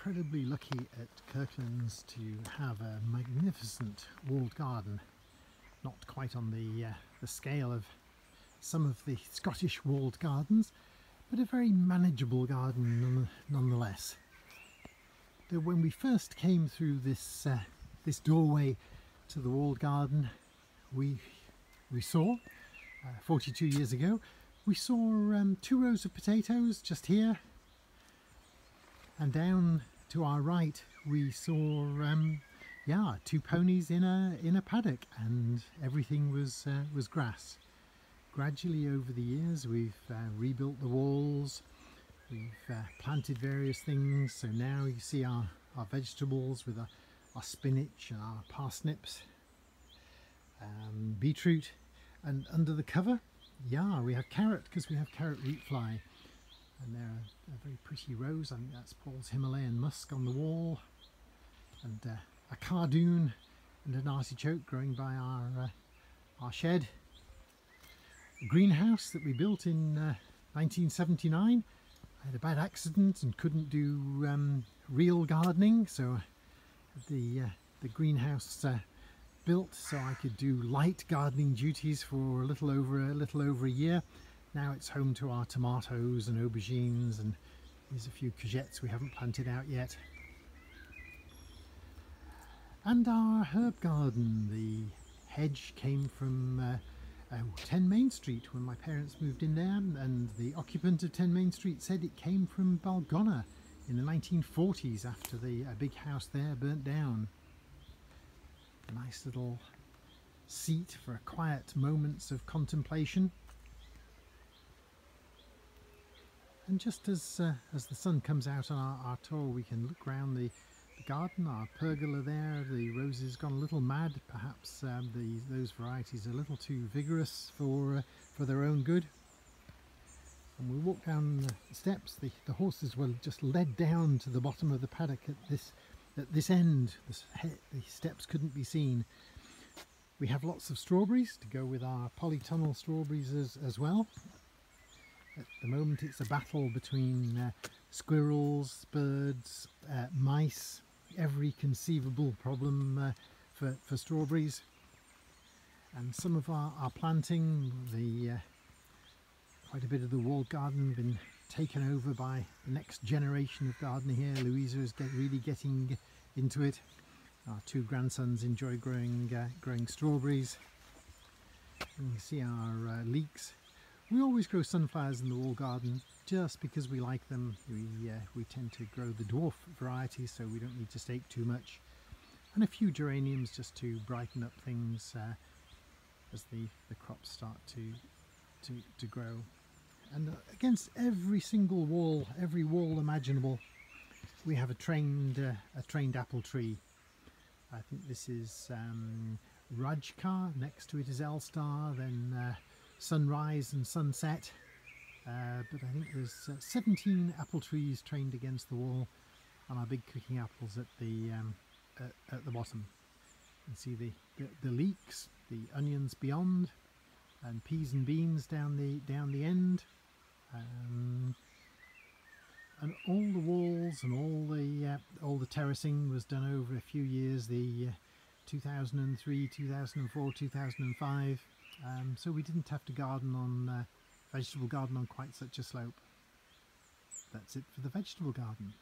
Incredibly lucky at Kirklands to have a magnificent walled garden, not quite on the scale of some of the Scottish walled gardens, but a very manageable garden nonetheless. Though when we first came through this doorway to the walled garden, we saw 42 years ago, we saw 2 rows of potatoes just here, and down to our right we saw 2 ponies in a paddock, and everything was grass. Gradually over the years we've rebuilt the walls, we've planted various things, so now you see our vegetables with our spinach and our parsnips, beetroot, and under the cover we have carrot, because we have carrot root fly. And there are very pretty rows. I think that's Paul's Himalayan musk on the wall, and a cardoon and an artichoke growing by our shed. A greenhouse that we built in 1979. I had a bad accident and couldn't do real gardening, so the greenhouse built so I could do light gardening duties for a little over a year. Now it's home to our tomatoes and aubergines, and there's a few courgettes we haven't planted out yet. And our herb garden, the hedge came from 10 Main Street when my parents moved in there, and the occupant of 10 Main Street said it came from Balgonna in the 1940s after a big house there burnt down. A nice little seat for quiet moments of contemplation. And just as the sun comes out on our tour, we can look round the garden, our pergola there. The roses gone a little mad, perhaps those varieties are a little too vigorous for their own good. And we walk down the steps. The horses were just led down to the bottom of the paddock at this end. The steps couldn't be seen. We have lots of strawberries to go with our polytunnel strawberries as well. At the moment it's a battle between squirrels, birds, mice, every conceivable problem for strawberries. And some of our planting, quite a bit of the walled garden been taken over by the next generation of gardener here. Louisa is really getting into it. Our 2 grandsons enjoy growing strawberries. And you see our leeks. We always grow sunflowers in the wall garden just because we like them. We tend to grow the dwarf varieties, so we don't need to stake too much. And a few geraniums just to brighten up things as the crops start to grow. And against every single wall, every wall imaginable, we have a trained apple tree. I think this is Rajka, next to it is Elstar, then Sunrise and Sunset, but I think there's 17 apple trees trained against the wall, and our big cooking apples at the bottom. You can see the leeks, the onions beyond, and peas and beans down the end, and all the walls and all the terracing was done over a few years. The 2003, 2004, 2005. So we didn't have to vegetable garden on quite such a slope. That's it for the vegetable garden.